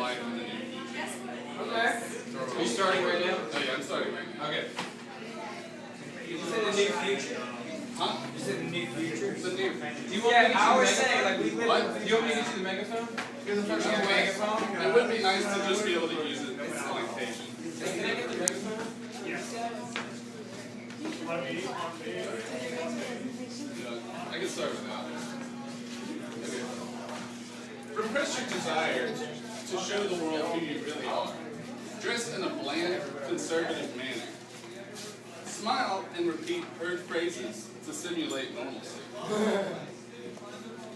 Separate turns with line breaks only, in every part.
life in the near future.
Okay. Are you starting right now?
Oh yeah, I'm starting right now.
Okay. You said the near future?
Huh?
You said the near future?
The near future.
Do you want me to
I always
use the
say,
megaphone?
like, we live
What?
Do you want me to use the megaphone? You're the first one to megaphone?
It would be nice to just be able to use it on occasion.
Hey, can I get the megaphone?
I can start with that. Okay. Repress your desire to show the world who you really are. Dress in a bland, conservative manner. Smile and repeat heard phrases to simulate normalcy.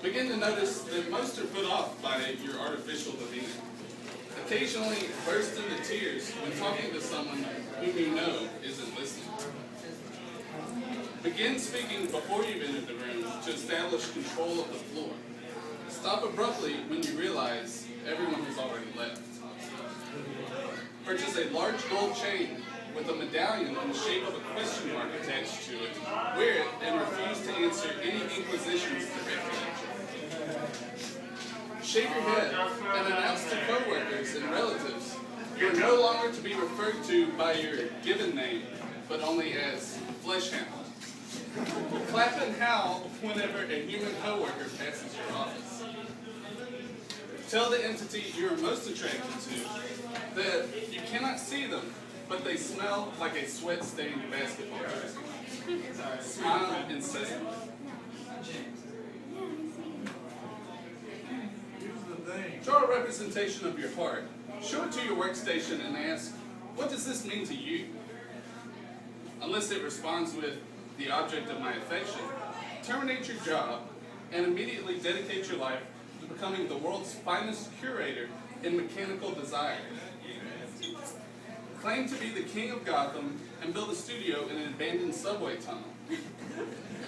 Begin to notice that most are put off by your artificial demeanor. Occasionally burst into tears when talking to someone whom you know isn't listening. Begin speaking before you've entered the room to establish control of the floor. Stop abruptly when you realize everyone has already left. Purchase a large gold chain with a medallion in the shape of a question mark attached to it. Wear it and refuse to answer any inquisitions directed at you. Shave your head and announce to co-workers and relatives you're no longer to be referred to by your given name, but only as Fleshhound. Clap and howl whenever a human coworker passes your office. Tell the entity you are most attracted to that you cannot see them, but they smell like a sweat-stained basketball jersey. Smile incessantly. Draw a representation of your heart. Show it to your workstation and ask, what does this mean to you? Unless it responds with, the object of my affection, terminate your job and immediately dedicate your life to becoming the world's finest curator in mechanical desire. Claim to be the king of Gotham and build a studio in an abandoned subway tunnel.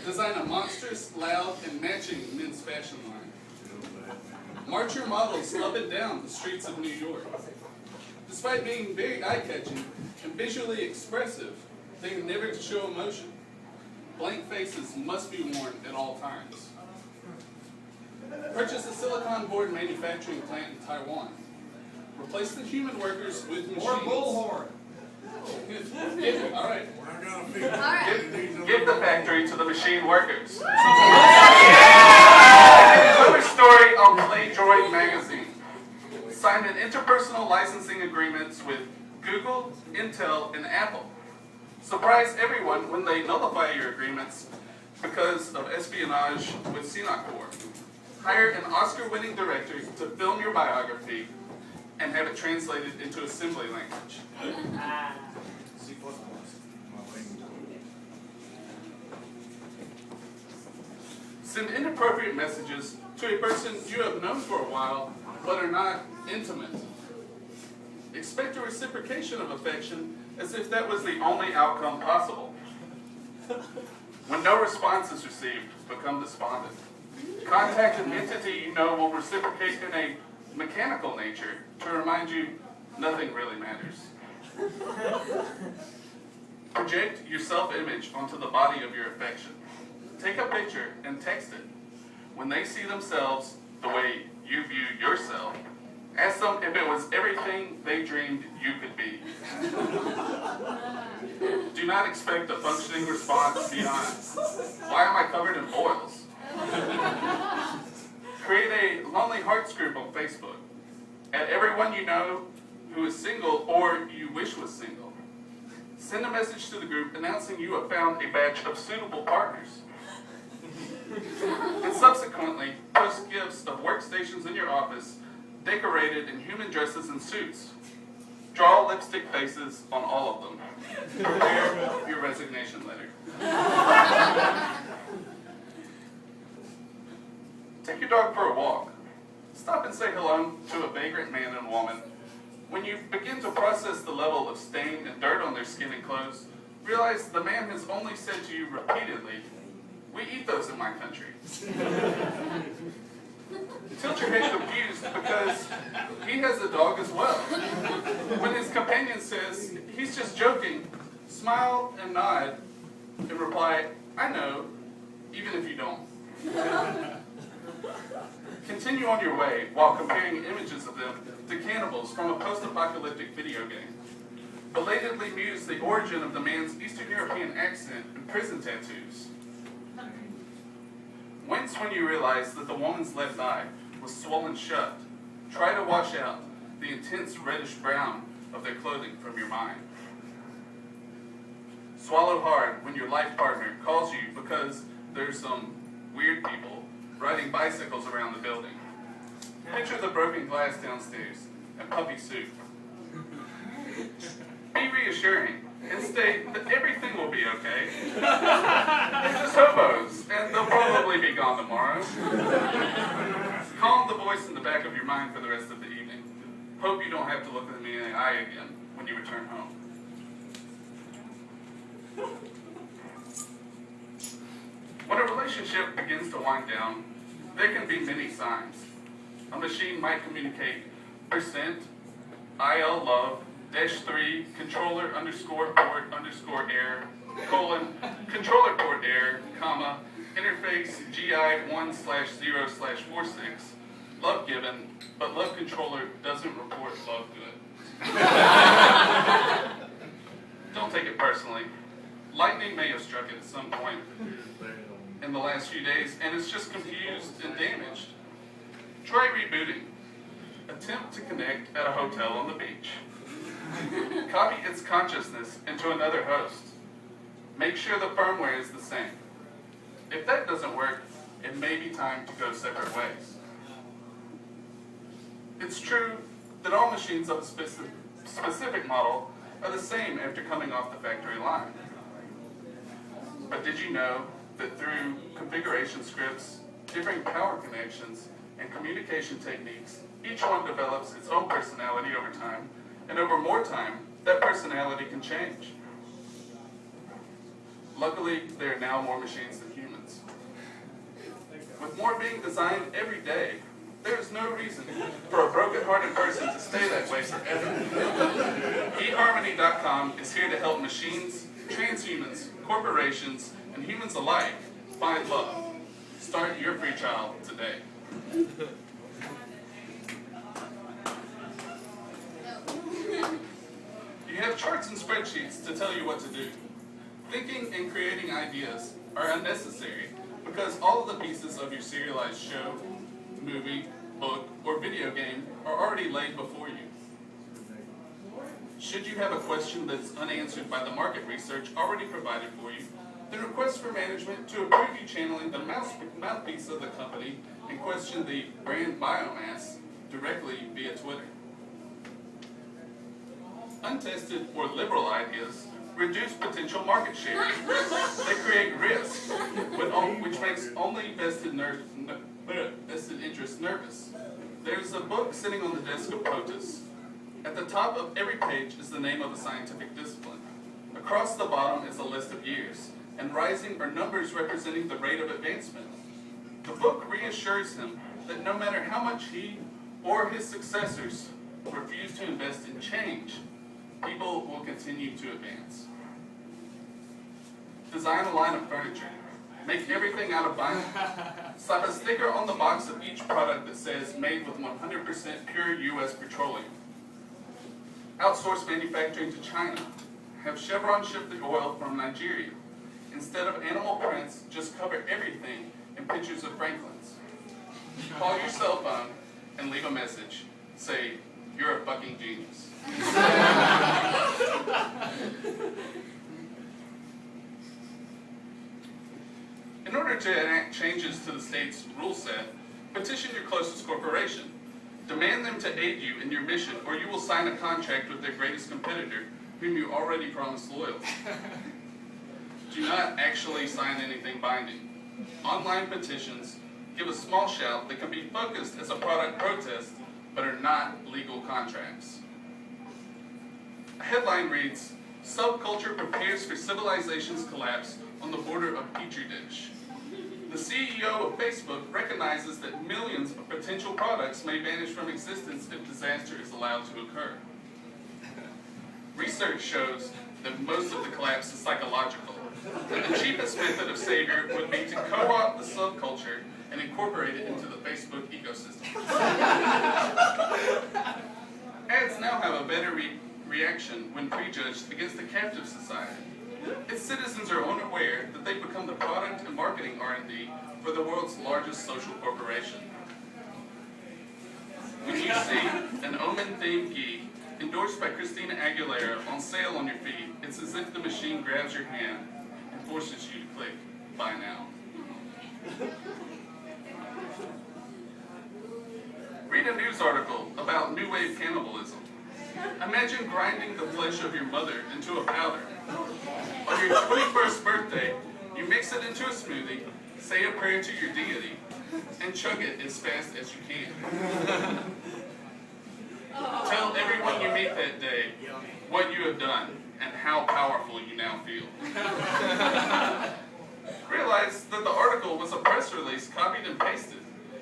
Design a monstrous, loud, and matching men's fashion line. March your models up and down the streets of New York. Despite being very eye-catching and visually expressive, they are never to show emotion. Blank faces must be worn at all times. Purchase a silicon board manufacturing plant in Taiwan. Replace the human workers with machines.
Or a bullhorn.
All right.
Alright.
Give the factory to the machine workers. Cover story on Playdroid magazine. Signed an interpersonal licensing agreements with Google, Intel, and Apple. Surprise everyone when they nullify your agreements because of espionage with Sinacor. Hire an Oscar-winning director to film your biography and have it translated into assembly language. Send inappropriate messages to a person you have known for a while but are not intimate. Expect a reciprocation of affection as if that was the only outcome possible. When no response is received, become despondent. Contact an entity you know will reciprocate in a mechanical nature to remind you nothing really matters. Project your self-image onto the body of your affection. Take a picture and text it. When they see themselves the way you view yourself, ask them if it was everything they dreamed you could be. Do not expect a functioning response beyond, why am I covered in boils? Create a Lonely Hearts group on Facebook. Add everyone you know who is single or you wish was single. Send a message to the group announcing you have found a batch of suitable partners. And subsequently, post gifts of workstations in your office decorated in human dresses and suits. Draw lipstick faces on all of them. Prepare your resignation letter. Take your dog for a walk. Stop and say hello to a vagrant man and woman. When you begin to process the level of stain and dirt on their skin and clothes, realize the man has only said to you repeatedly, we eat those in my country. Tilt your head confused because he has a dog as well. When his companion says, he's just joking, smile and nod and reply, I know, even if you don't. Continue on your way while comparing images of them to cannibals bicycles from a post-apocalyptic video game. Belatedly mused the origin of the man's Eastern European accent and prison tattoos. Wince when you realize that the woman's left eye was swollen shut. Try to wash out the intense reddish brown of their clothing from your mind. Swallow hard when your life partner calls you because there's some weird people riding bicycles around the building. Picture the broken glass downstairs and puppy soup. Be reassuring and state that everything will be okay. They're just hobos, and they'll probably be gone tomorrow. Calm the voice in the back of your mind for the rest of the evening. Hope you don't have to look at me in the eye again when you return home. When a relationship begins to wind down, there can be many signs. A machine might communicate percent, IL love, -3, controller _ port _ error, controller port error, comma, interface GI 1/0/46, love given, but love controller doesn't report love good. Don't take it personally. Lightning may have struck it at some point in the last few days, and it's just confused and damaged. Try rebooting. Attempt to connect at a hotel on the beach. Copy its consciousness into another host. Make sure the firmware is the same. If that doesn't work, it may be time to go separate ways. It's true that all machines of a specific model are the same after coming off the factory line. But did you know that through configuration scripts, different power connections, and communication techniques, each one develops its own personality over time, and over more time, that personality can change. Luckily, there are now more machines than humans. With more being designed every day, there is no reason for a broken-hearted person to stay that way forever. eHarmony.com is here to help machines, transhumans, corporations, and humans alike find love. Start your free trial today. You have charts and spreadsheets to tell you what to do. Thinking and creating ideas are unnecessary because all of the pieces of your serialized show, movie, book, or video game are already laid before you. Should you have a question that's unanswered by the market research already provided for you, then request for management to approve you channeling the mouthpiece of the company and question the brand biomass directly via Twitter. Untested or liberal ideas reduce potential market share. They create risk, which makes only vested interests nervous. There's a book sitting on the desk of POTUS. At the top of every page is the name of a scientific discipline. Across the bottom is a list of years, and rising are numbers representing the rate of advancement. The book reassures him that no matter how much he or his successors refuse to invest in change, people will continue to advance. Design a line of furniture. Make everything out of vinyl. Slap a sticker on the box of each product that says made with 100% pure U.S. petroleum. Outsource manufacturing to China. Have Chevron ship the oil from Nigeria. Instead of animal prints, just cover everything in pictures of Franklin's. Call your cell phone and leave a message. Say, "You're a fucking genius." In order to enact changes to the state's rule set, petition your closest corporation. Demand them to aid you in your mission, or you will sign a contract with their greatest competitor, whom you already promised loyalty. Do not actually sign anything binding. Online petitions give a small shout that can be focused as a product protest, but are not legal contracts. A headline reads, "Subculture prepares for civilization's collapse on the border of Petri dish." The CEO of Facebook recognizes that millions of potential products may vanish from existence if disaster is allowed to occur. Research shows that most of the collapse is psychological, and the cheapest method of savior would be to co-opt the subculture and incorporate it into the Facebook ecosystem. now have a better reaction when prejudged against the captive society. Its citizens are unaware that they've become the product and marketing R&D for the world's largest social corporation. When you see an Omen-themed gi endorsed by Christina Aguilera on sale on your feed, it's as if the machine grabs your hand and forces you to click buy now. Read a news article about new wave cannibalism. Imagine grinding the flesh of your mother into a powder. On your 21st birthday, you mix it into a smoothie, say a prayer to your deity, and chug it as fast as you can. Tell everyone you meet that day what you have done and how powerful you now feel. Realize that the article was a press release copied and pasted.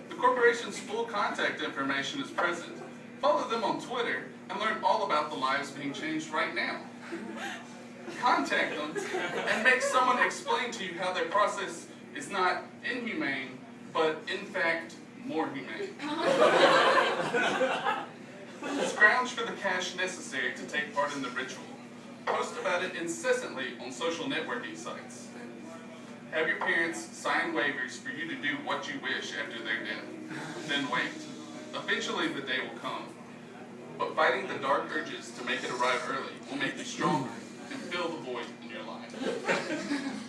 The corporation's full contact information is present. Follow them on Twitter and learn all about the lives being changed right now. Contact them and make someone explain to you how their process is not inhumane, but in fact more humane. Scrounge for the cash necessary to take part in the ritual. Post about it incessantly on social networking sites. Have your parents sign waivers for you to do what you wish after their death. Then wait. Eventually the day will come. But fighting the dark urges to make it arrive early will make you stronger and fill the void in your life.